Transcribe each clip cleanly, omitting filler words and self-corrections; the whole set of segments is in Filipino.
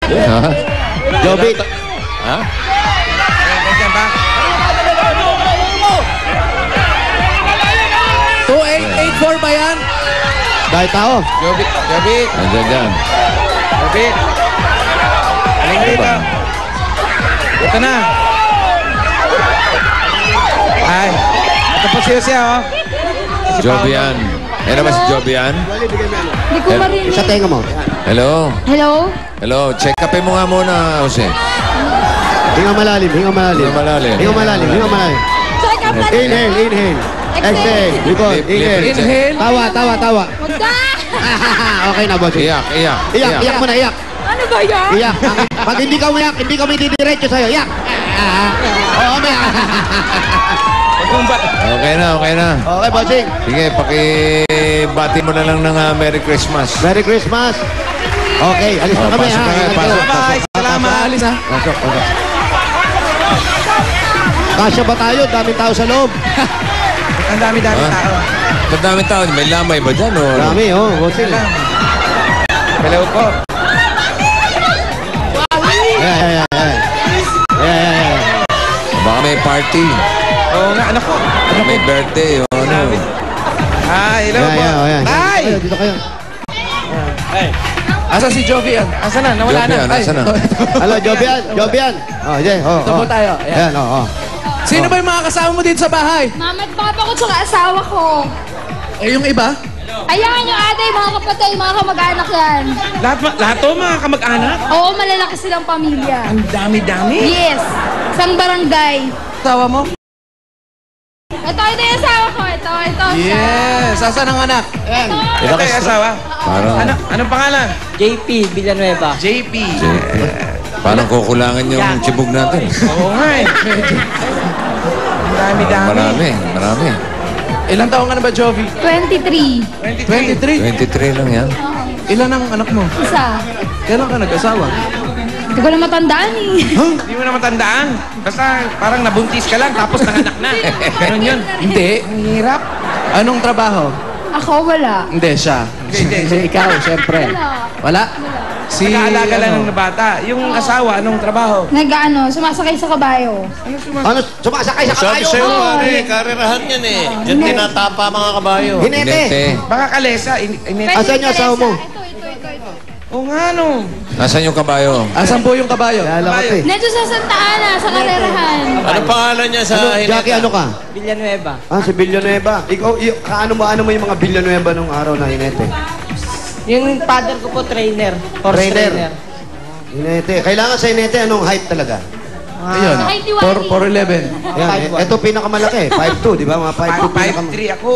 Ha? Jobit. Ha? Ganyan ba? 2884 ba yan? Dahil tao. Jobit. Jobit. Nandiyan dyan. Jobit. Aling dito. Ito na. Ay. Ito po siya, oh. Si Jobian. Yan naman si Jobian. Hindi ko marinig. Sa tenga mo. Hello? Hello? Hello? Check upin mo nga muna, Jose. Hinga malalim, hinga malalim. Hinga malalim. Hinga malalim, hinga malalim. Check up na. Inhale, inhale. Exhale. Likod, inhale. Inhale. Tawa, tawa, tawa. Magda! Okay na, boss. Iyak, iyak. Iyak, iyak mo na, iyak. Ano ba yan? Iyak. Pag hindi ka umiyak, hindi kami didiretso sa'yo. Iyak. Oo, umiyak. Okay na, okay na. Okay, bossing. Sige, pakibati mo na lang ng Merry Christmas. Merry Christmas. Okay, alis na kami, pasok ha? na kayo, Ingat pasok. kayo. Bye-bye. Salamat. Alis ha. Pasok, pasok. Kasya ba tayo? Daming tao sa loob. Ang dami-dami Ah. tao. Ba't dami tao? May lamay ba dyan? O? Dami, oh. Bossing. Hello po. Baka may party. Oo nga, anak ko. May birthday. O ano? Hello po. Tay! Dito kayo. Asa si Jovian? Asa na? Nawala Jobian, na. nasa na? Hello, Jobian. Jobian. Oh, yeah. Oh, Ito po tayo. Ayan. Ayan, oh, oh. Sino ba yung mga kasama mo dito sa bahay? Mama at papa ko tsaka asawa ko. Eh, yung iba? Ayan yung ate, mga kapatid, mga kamag-anak yan. Lahat to mga kamag-anak? Oo, malalaki silang pamilya. Ang dami-dami. Yes. Isang barangay. Asawa mo? Ito yung asawa ko. Ito siya. Yes. Asan ang anak? Ayan. Ito yung asawa. Parang, Anong pangalan? JP Villanueva. JP. parang kukulangan yung chibog natin. Oo nga eh. Ang dami-dami. Marami, marami. Ilang taong ka na ba, Jovi? 23. 23. 23 lang yan. Ilan ang anak mo? Isa. Kailan ka nag-asawa? Hindi ko na matandaan eh. Hindi mo na matandaan. Basta parang nabuntis ka lang tapos nanganak na. Ganun yun. Hindi. Ang hirap. Anong trabaho? Ako wala. Hindi, siya. Hindi. Ikaw, siyempre. Wala. Wala? Si, Nag-aalaga lang ano? ng bata. Yung asawa, anong trabaho? Sumasakay sa kabayo. Ano, sumasakay sa Sabi kabayo? sa'yo, Oo. pare, karerahan yan eh. Diyan tinatapa mga kabayo. Hinete. Baka kalesa. Asan yung asawa mo? Ito. Oo nga no. Nasaan yung kabayo? Asan po yung kabayo? Lala ko eh. Medyo sa Santa Ana, sa karerahan. Ano pangalan niya sa Jackie, ano ka? Villanueva. Ah, si Villanueva. Ikaw, ano mo yung mga Villanueva nung araw na hinete? Yung father ko po, trainer. Horse Trainer. trainer. Hinete. Kailangan sa hinete, anong height talaga? Ayun. Ay, Diwali. 4'11". Yan, ito pinakamalaki. 5'2", di ba? Mga 5'2", 5'3 ako.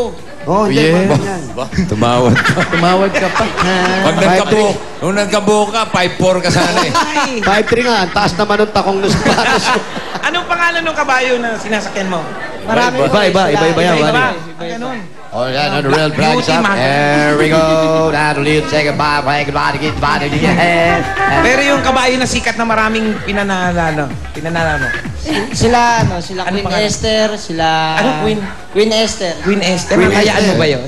Oh, hindi. Yeah. Yan. Tumawad ka. Tumawad ka pa. Pag nagkabuo, nung nagkabuo ka, 5'4 ka sana eh. 5'3 nga. Ang taas naman ng takong ng sapatos. Anong pangalan ng kabayo na sinasakyan mo? Marami Iba yan. Iba-iba. Wally. Ganun. Oh, yeah, no, the real brand Beauty shop. man. There we go. That'll lead, say goodbye, say goodbye, get body, yeah. Pero yung kabayo na sikat na maraming pinanalo mo. Sila Anong Queen pangalan? Esther, sila... Ano, Queen? Queen Esther. Queen Esther. Queen Nakayaan Esther. mo ba yun?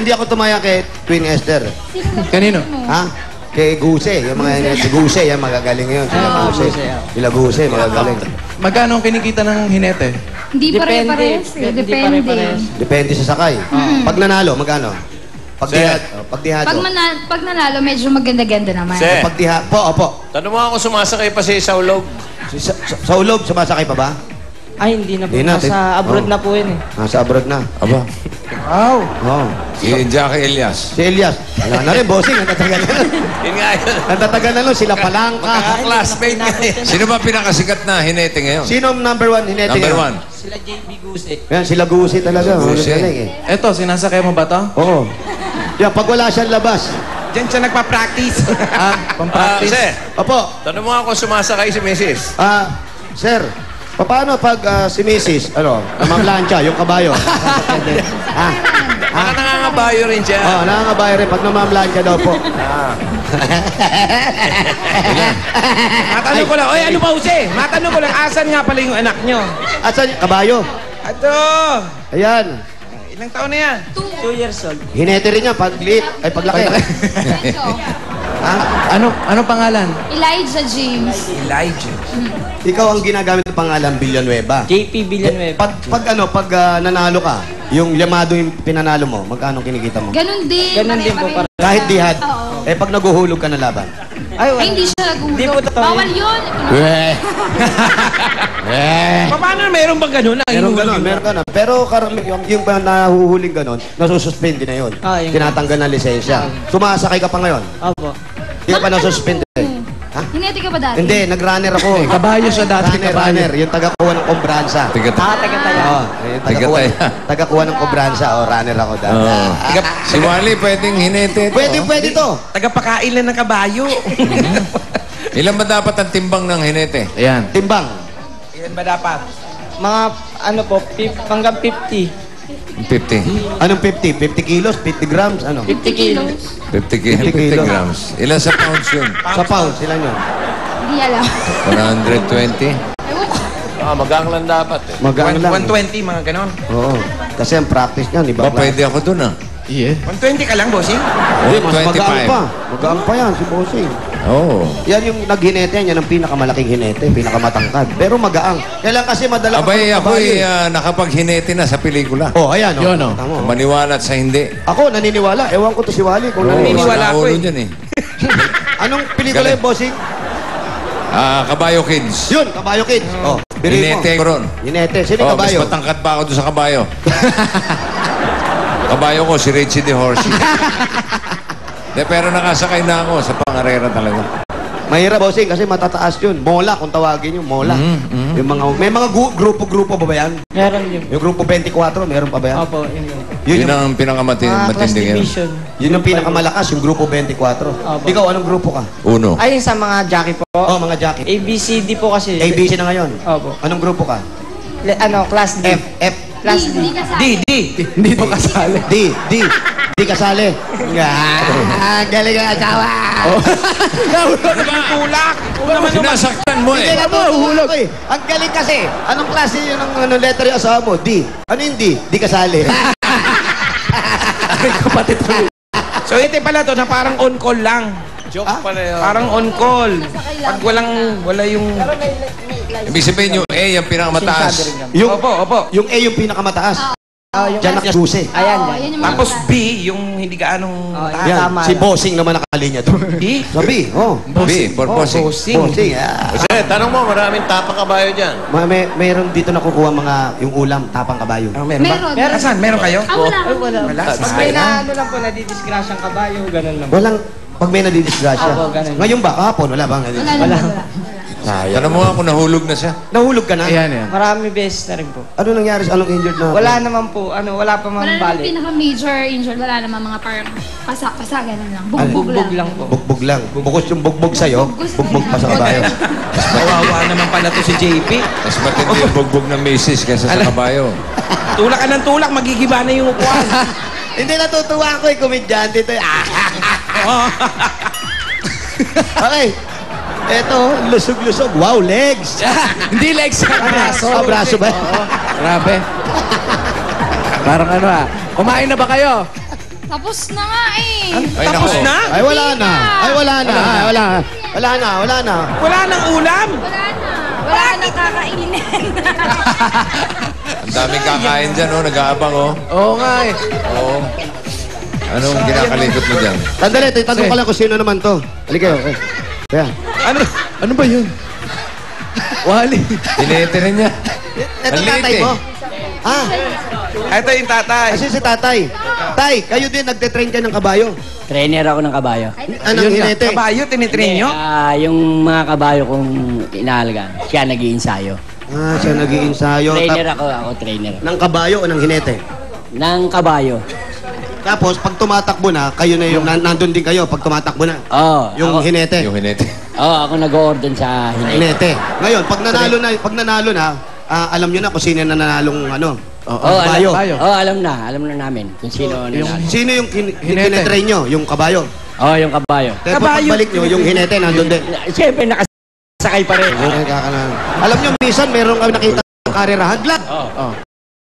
Hindi ako tumaya kay Queen Esther. Kanino? Ha? Kay Guse. Yung mga si Guse, yan magagaling yun. Sila Guse. Guse, yeah. Sila Guse, magagaling. Magkano ang kinikita ng hinete? Hindi Depende. pare-pares eh. Hindi Depende. pare-pares. Depende sa sakay. Pag nanalo, magkano? Pag dihado. Pag nanalo, medyo maganda-ganda naman. Sir. Pag dihado. Po. Tanong mo ako sumasakay pa si Saulog. Sa ulob, sumasakay pa ba? Ay, hindi na po. Hindi na, Nasa abroad oh. na po yun eh. Nasa abroad na. Aba, Wow. Oh. si Jackie Elias. Si Elias. Wala na rin, bossing. Natatagal na. Yun nga yun. Natatagal na nun. Sila Palangka. Classmate nga yun. Sino ba pinakasikat na hinete ngayon? Sino ang number one hinete Number ngayon? 1. Sila JB Guse. Yan, sila Guse talaga. Guse. Magaling eh. Eto, sinasakay mo ba to? Oo. Yan, pag wala siyang labas. Diyan siya nagpa-practice. Pang-practice? Sir, Opo. tanong mo ako sumasakay si Mrs. Sir, paano pag si Mrs. Namamlansya, yung kabayo? Baka nangangabayo rin siya. Oo, nangangabayo rin pag namamlansya daw po. Matanong ko lang. Oy, ano ba, Jose? Matanong ko lang, asan nga pala yung anak nyo? Asan? Kabayo. Ato! Ayan. Ilang taon na yan? 2 years old. Hinete rin niya pag liit. Ay, paglaki. Ha? Ano pangalan? Elijah James. Elijah. Ikaw ang ginagamit ng pangalan Villanueva. JP Villanueva. Pag nanalo ka, yung llamado yung pinanalo mo, magkano kinikita mo? Ganun din. Ganun din po, pare-pareho. Kahit dihad. Oo. Pag naguhulog ka na laban. Ay, Ay, hindi siya Hindi po naguhulog. totoo Bawal yun. Paano meron bang ganun? Meron ganon, meron ganon. Pero yung nahuhuling ganon, nasususpende na yun. Ah, yung- Tinatanggal ng lisensya. Sumasakay ka pa ngayon. Opo. Hindi ka pa nasuspende. Ha? Hinete ka ba dati? Hindi, nag-runner ako. Kabayo siya dati, Runner, yung taga-kuha ng kombransa. Taga-tayo. Oo, yung taga-kuha ng kombransa. Runner ako dati. Oh. Si Wally pwedeng hinete ito. Pwede to. Tagapakain lang ng kabayo. Ilan ba dapat ang timbang ng hinete? Ayan. Timbang. Ilan ba dapat? Mga, ano po, hanggang 50. 50. Anong 50? 50 kilos? 50 grams? Ano? 50 kilos. 50 kilos. grams. Ilan sa pounds yun? Sa pounds, sila nyo. Hindi alam. 120? Ewan ko. Magang lang dapat eh. Magaan lang. 120, mga ganon. Oo. Kasi ang practice niyan, iba Ba, pwede ako dun ah. Yeah. 120 ka lang, bossing? Hindi, mas magaan pa. 125. Magaan pa yan, si Bossing. Oo. Yan yung naghinete yan ang pinakamalaking hinete, pinakamatangkad. Pero magaang. Kailan kasi madala Abay, ng ako'y kabayo. nakapaghinete na sa pelikula. Oh, ayan. Yun, oh. Tama, oh. Maniwala at sa hindi. Ako, naniniwala. Ewan ko to si Wally kung naniniwala. Naniniwala ako Naulo eh. dyan eh. Anong pelikula Galing. yung Bossing? Kabayo Kids. Yun, Kabayo Kids. Oh, bili mo. Hinete ko ron. Hinete. Sino yung Mas kabayo? matangkad pa ako doon sa kabayo. Kabayo ko, si Richie the Horsey. Pero nakasakay na ako sa pangarera talaga. Mahirap, Bossing, kasi matataas yun. Mola, kung tawagin yung Mola. Yung may mga grupo-grupo ba ba yan? Meron yun. Yung grupo 24, meron pa ba yan? Opo, yun yun. Yun yung, ang Mga class pinakamatindi ngayon. division. yun yung pinakamalakas, yung grupo 24. Ikaw, anong grupo ka? Uno. Ay, sa mga jockey po. Oh, mga jacket. ABCD po kasi. ABC na ngayon. Opo. Anong grupo ka? Class D. F. Class D. Hindi ka sa Hindi to kasali. D kasali. Galing ang asawa. Tulak! Sinasaktan mo Hindi eh. na mahulog. Ang galing kasi. Anong klase yun ng letter yung asawa mo? D. Ano yung D? D kasali. Kapatid ko. So, ito pala to na parang on-call lang. Joke pala yun. Parang on-call. Pag wala yung... Ibig sabihin yung A, yung pinakamataas. Yung, Opo. yung A yung pinakamataas. Yung Diyan nakabuse. Ayan, Oo, yan. yan yung mga Tapos class. B, yung hindi gaanong taas. Yan. Tama Si lang. Bossing naman nakalinya doon. B? Sabi, oh. B, for bossing. Bossing, ah. Kasi tanong mo, maraming tapa kabayo dyan. Mayroon dito nakukuha mga yung ulam, tapang kabayo. Meron ba? Meron. Asan? Meron kayo? Wala. Wala. Pag may na, ano lang po, nadidisgrasyang kabayo, ganun lang. Walang, pag may nadidisgrasya. Opo, ganun. Ngayon ba? Kahapon, wala bang Wala. Tanong mo nga kung nahulog na siya. Nahulog ka na? Ayan, yan. Marami beses na rin po. Ano nangyari sa anong injured na? Wala naman po, wala pa Wala mang naman bali. pinaka-major injured. Wala naman mga parang pasak-pasak, ganun lang. Bugbog Bugbog lang. lang po. Bugbog lang. Bukos yung bugbog sa'yo, bugbog pa sa kabayo. Kawawa naman pala to si JP. Mas matindi yung bugbog ng misis kaysa sa kabayo. Tulak ka ng tulak, magigiba na yung upuan. Hindi natutuwa ako komedyante ito. Okay. Eto, lusog-lusog. Wow, legs. Hindi legs. Braso. Braso ba? Grabe. Parang ano kumain na ba kayo? Tapos na nga eh. Ay, Tapos nako. na? Ay, wala na. Ay, wala na. Ay, wala na. Wala na. Wala na. Wala nang ulam. Wala na. Wala na kakainin. Ang daming kakain dyan, oh. Nag-aabang, oh. Oo nga eh. Oo. Anong kinakalikot mo dyan? Sandali, tanong ko lang kung sino naman to. Halika kayo. Kaya. Ano ba yun? Wally. Hinete rin niya. Ito Ang liit tatay eh. mo. Ha? Ito yung tatay. Kasi si tatay. Tay, kayo din nagte-train kayo ng kabayo. Trainer ako ng kabayo. Anong hinete? Kabayo, tinitrain nyo? Yung mga kabayo kong inaalagaan, siya nag-iinsayo. Ah, siya nag-iinsayo. Trainer ako trainer. Ng kabayo o ng hinete? Ng kabayo. Tapos, pag tumatakbo na, kayo na yung, nandun din kayo pag tumatakbo na. Oo. Yung ako, hinete. Yung hinete. ako nag-o-ordon sa hinete. Hinete. Ngayon, pag nanalo na, alam nyo na kung sino na nanalong ano. alam, kabayo. alam na namin kung sino nanalo. Sino yung Hinete. tinetrain nyo? Yung kabayo. Yung kabayo. Pero pag balik nyo, yung hinete nandun din. Siyempre, nakasakay pa rin. Alam nyo, minsan meron kami nakita ng karerahan. Glad.